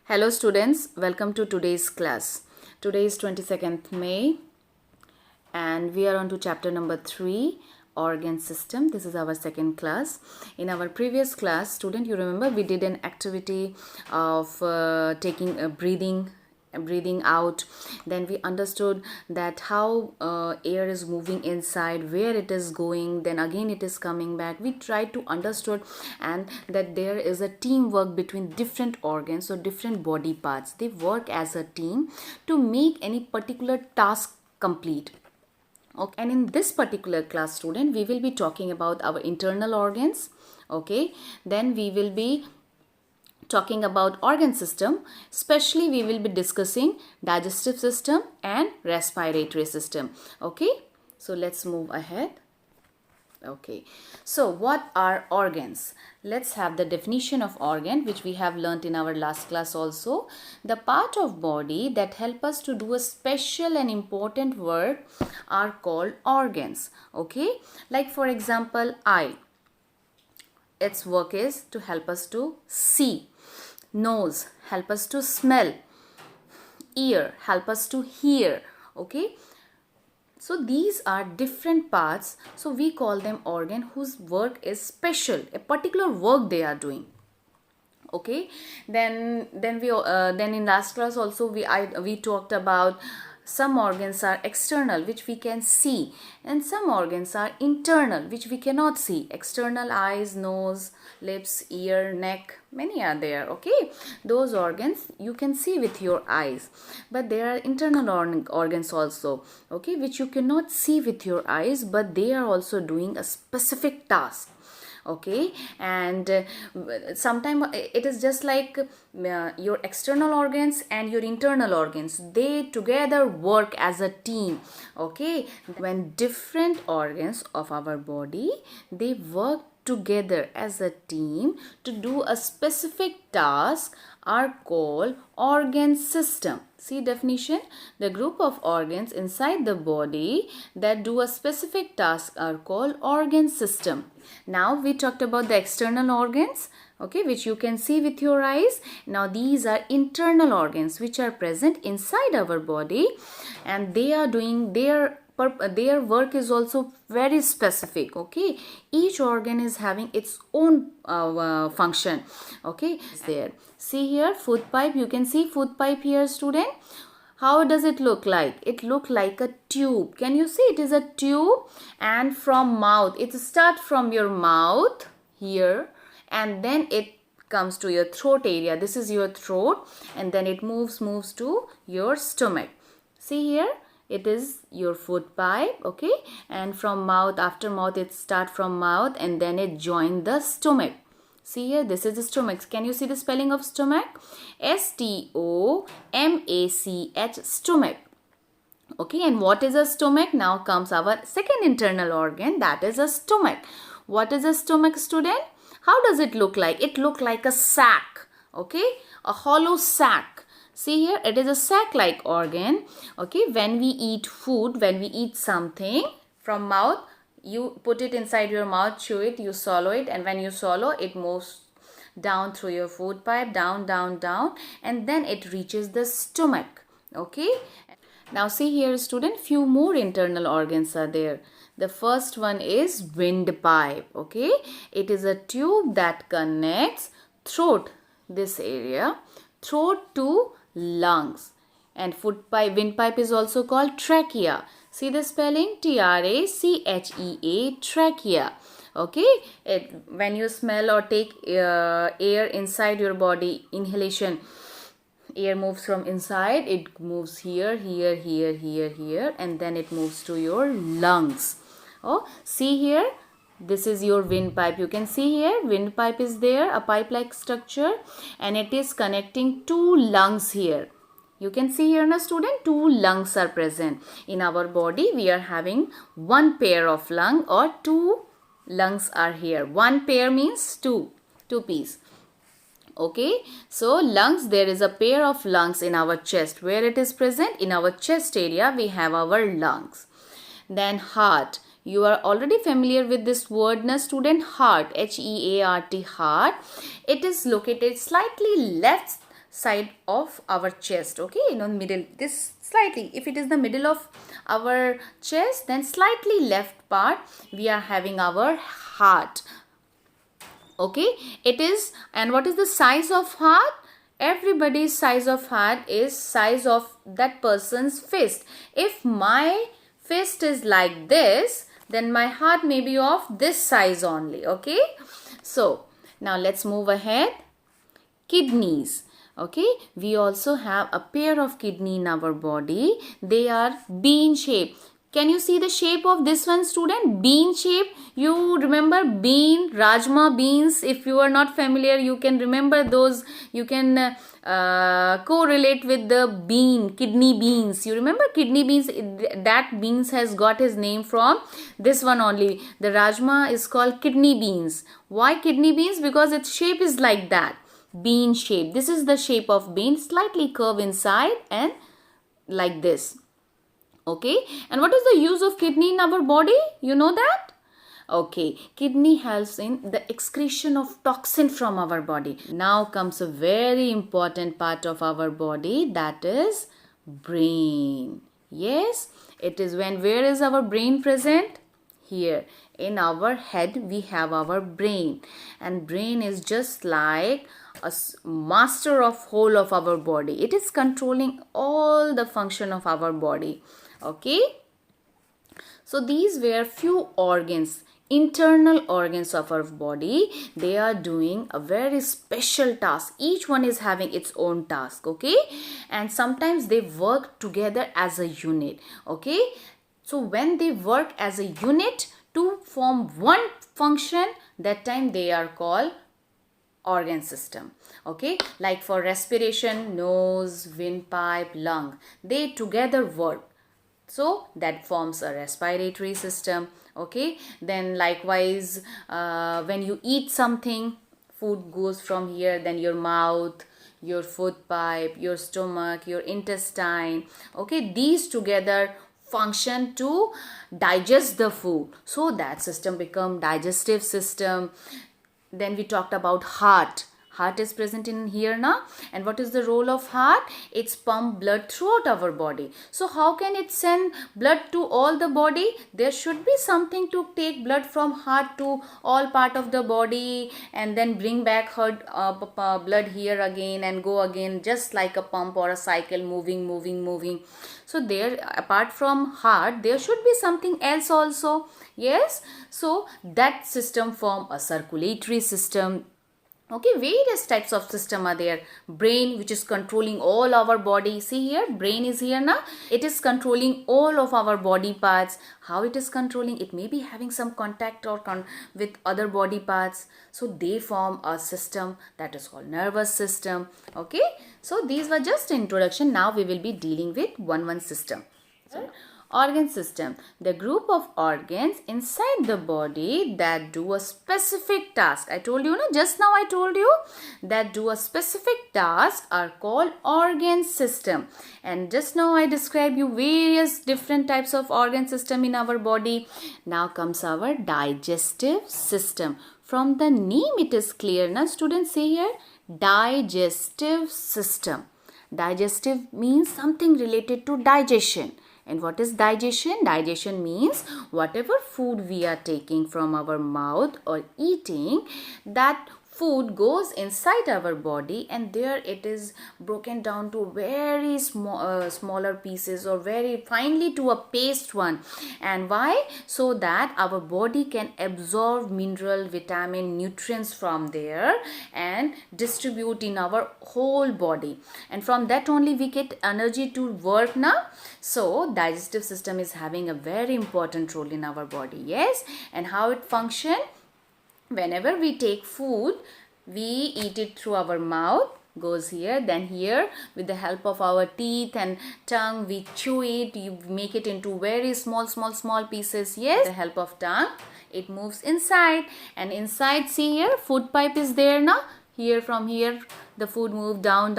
Hello students, welcome to today's class. Today is 22nd May and we are on to chapter number 3, organ system. This is our second class. In our previous class, student, you remember we did an activity of taking a breathing out. Then we understood that how air is moving inside, where it is going, then again it is coming back. We tried to understood and that there is a teamwork between different organs or different body parts. They work as a team to make any particular task complete. Okay, and in this particular class, student, we will be talking about our internal organs. Okay, then we will be talking about organ system. Especially we will be discussing digestive system and respiratory system. Okay, so let's move ahead. Okay, so what are organs? Let's have the definition of organ, which we have learnt in our last class also. The part of body that help us to do a special and important work are called organs. Okay, like for example, eye. Its work is to help us to see. Nose help us to smell. Ear help us to hear. Okay, so these are different parts, so we call them organ whose work is special, a particular work they are doing. Okay, then in last class also we talked about some organs are external, which we can see, and some organs are internal, which we cannot see. External, eyes, nose, lips, ear, neck, many are there. Okay, those organs you can see with your eyes, but there are internal organs also, okay, which you cannot see with your eyes, but they are also doing a specific task. Okay, and sometimes it is just like your external organs and your internal organs, they together work as a team. Okay, when different organs of our body, they work together as a team to do a specific task, are called organ system. See definition: the group of organs inside the body that do a specific task are called organ system. Now we talked about the external organs, okay, which you can see with your eyes. Now these are internal organs which are present inside our body, and they are doing their work is also very specific. Okay, each organ is having its own function. Okay, there, see here, food pipe. You can see food pipe here, student. How does it look like? It look like a tube. Can you see? It is a tube, and from mouth, it starts from your mouth here, and then it comes to your throat area. This is your throat, and then it moves to your stomach. See here, it is your food pipe. Okay, and from mouth, after mouth, it start from mouth, and then it join the stomach. See here, this is the stomach. Can you see the spelling of stomach? S-T-O-M-A-C-H, stomach. Okay, and what is a stomach? Now comes our second internal organ, that is a stomach. What is a stomach, student? How does it look like? It look like a sack. Okay, a hollow sack. See here, it is a sack-like organ. Okay, when we eat food, when we eat something from mouth, you put it inside your mouth, chew it, you swallow it, and when you swallow, it moves down through your food pipe, down, and then it reaches the stomach. Okay, now see here, student, few more internal organs are there. The first one is windpipe. Okay, it is a tube that connects throat, this area, throat to lungs. And windpipe is also called trachea. See the spelling? T-R-A-C-H-E-A, trachea. Okay, when you smell or take air inside your body, inhalation, air moves from inside, it moves here, and then it moves to your lungs. Oh, see here, this is your windpipe. You can see here, windpipe is there, a pipe-like structure, and it is connecting two lungs here. You can see here, na student, two lungs are present. In our body, we are having one pair of lung, or two lungs are here. One pair means two piece. Okay, so lungs, there is a pair of lungs in our chest. Where it is present? In our chest area, we have our lungs. Then heart. You are already familiar with this word, na student? Heart, H-E-A-R-T, heart. It is located slightly left side of our chest, okay, middle, this slightly, if it is the middle of our chest, then slightly left part we are having our heart, okay. It is, and what is the size of heart? Everybody's size of heart is size of that person's fist. If my fist is like this, then my heart may be of this size only, okay. So now let's move ahead. Kidneys, okay, we also have a pair of kidney in our body. They are bean shaped. Can you see the shape of this one, student? Bean shape. You remember bean, rajma beans. If you are not familiar, you can remember those. You can correlate with the bean, kidney beans. You remember kidney beans? That beans has got his name from this one only. The rajma is called kidney beans. Why kidney beans? Because its shape is like that. Bean shape. This is the shape of bean, slightly curved inside and like this. Okay, and what is the use of kidney in our body? You know that? Okay, kidney helps in the excretion of toxin from our body. Now comes a very important part of our body, that is brain. Yes, it is when, where is our brain present? Here in our head we have our brain, and brain is just like a master of whole of our body. It is controlling all the function of our body, okay. So these were few organs, internal organs of our body. They are doing a very special task. Each one is having its own task, okay, and sometimes they work together as a unit, okay. So when they work as a unit to form one function, that time they are called organ system, okay. Like for respiration, nose, windpipe, lung, they together work, so that forms a respiratory system, okay. Then likewise, when you eat something, food goes from here, then your mouth, your food pipe, your stomach, your intestine, okay, these together function to digest the food, so that system become digestive system. Then we talked about heart. Heart is present in here now, and what is the role of heart? It's pump blood throughout our body. So how can it send blood to all the body? There should be something to take blood from heart to all part of the body, and then bring back blood here again and go again, just like a pump or a cycle, moving. So there, apart from heart, there should be something else also. Yes, so that system form a circulatory system. Okay, various types of system are there. Brain, which is controlling all our body. See here, brain is here now. It is controlling all of our body parts. How it is controlling? It may be having some contact or with other body parts. So they form a system that is called nervous system. Okay, so these were just introduction. Now we will be dealing with one system. Organ system, the group of organs inside the body that do a specific task. I told you, just now I told you that do a specific task are called organ system. And just now I described you various different types of organ system in our body. Now comes our digestive system. From the name it is clear. Now students, say here, digestive system. Digestive means something related to digestion. And what is digestion? Digestion means whatever food we are taking from our mouth or eating, that food goes inside our body, and there it is broken down to very smaller pieces, or very finely to a paste one. And why? So that our body can absorb mineral, vitamin, nutrients from there and distribute in our whole body, and from that only we get energy to work now. So digestive system is having a very important role in our body. Yes, and how it function? Whenever we take food, we eat it through our mouth, goes here, then here with the help of our teeth and tongue we chew it, you make it into very small pieces. Yes, with the help of tongue it moves inside, and inside, see here, food pipe is there now. Here, from here, the food moves down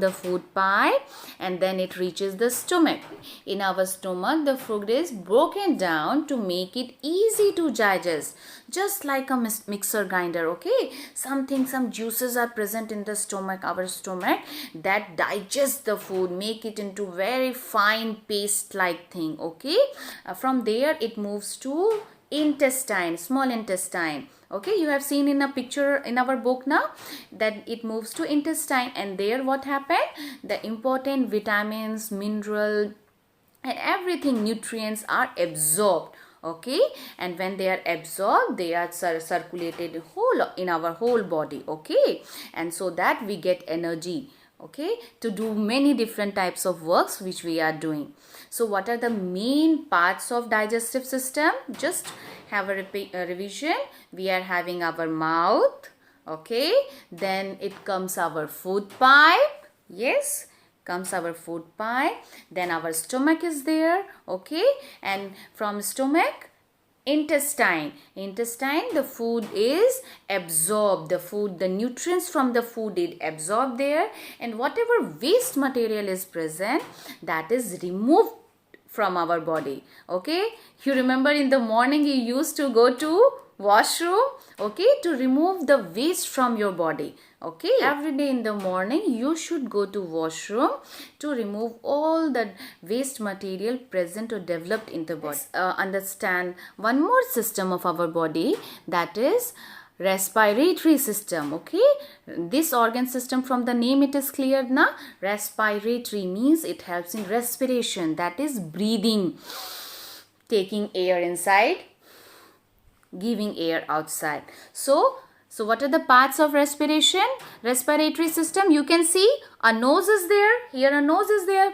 the food pipe, and then it reaches the stomach. In our stomach, the food is broken down to make it easy to digest, just like a mixer grinder. Okay, some juices are present in the stomach, our stomach, that digest the food, make it into very fine paste like thing. Okay, from there it moves to intestine, small intestine. Okay, you have seen in a picture in our book now that it moves to intestine, and there what happened, the important vitamins, mineral and everything, nutrients are absorbed. Okay, and when they are absorbed, they are circulated whole in our whole body. Okay, and so that we get energy, okay, to do many different types of works which we are doing. So what are the main parts of digestive system? Just have a revision. We are having our mouth, okay, then it comes our food pipe, yes, comes our food pipe, then our stomach is there, okay, and from stomach, intestine, the food is absorbed, the nutrients from the food is absorbed there, and whatever waste material is present, that is removed from our body. Okay, you remember in the morning you used to go to washroom, okay, to remove the waste from your body. Okay, every day in the morning you should go to washroom to remove all the waste material present or developed in the body. Understand one more system of our body, that is respiratory system. Okay, this organ system, from the name it is clear na, respiratory means it helps in respiration, that is breathing, taking air inside, giving air outside. So what are the parts of respiration? Respiratory system, you can see a nose is there, here a nose is there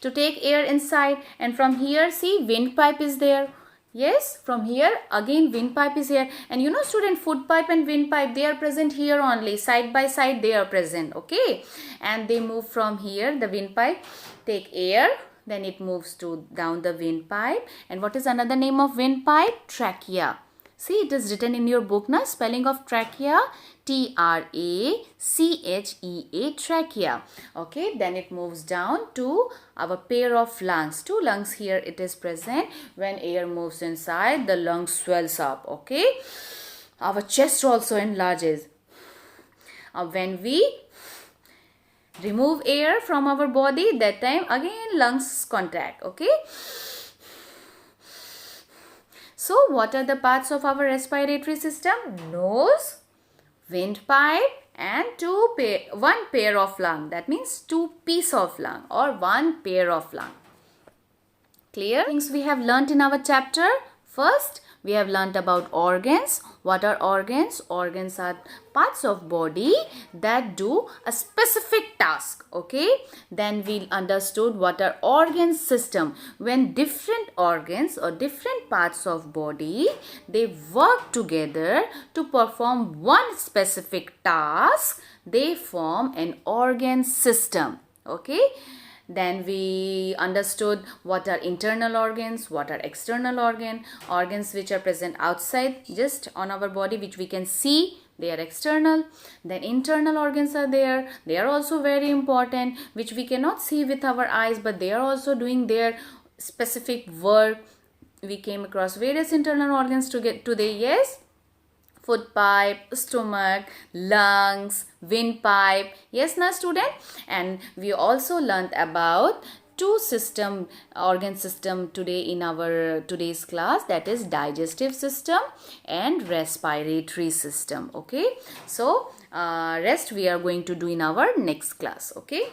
to take air inside, and from here see windpipe is there. Yes, from here again windpipe is here, and you know student, food pipe and windpipe, they are present here only, side by side they are present. Okay, and they move from here, the windpipe take air, then it moves to down the windpipe. And what is another name of windpipe? Trachea. See, it is written in your book na, spelling of trachea, Trachea, trachea. Okay, then it moves down to our pair of lungs. Two lungs here it is present. When air moves inside, the lungs swells up. Okay, our chest also enlarges. When we remove air from our body, that time again lungs contract. Okay. So what are the parts of our respiratory system? Nose, windpipe, and one pair of lung. That means two pieces of lung or one pair of lung. Clear? Things we have learnt in our chapter. First, we have learnt about organs. What are organs? Organs are parts of body that do a specific task. Okay. Then we understood what are organ system. When different organs or different parts of body, they work together to perform one specific task, they form an organ system. Okay. Then we understood what are internal organs, what are external organs which are present outside just on our body, which we can see, they are external. Then internal organs are there, they are also very important, which we cannot see with our eyes, but they are also doing their specific work. We came across various internal organs today, yes? Food pipe, stomach, lungs, windpipe. Yes, na student? And we also learned about two organ system today in our today's class, that is digestive system and respiratory system. Okay. So rest we are going to do in our next class. Okay.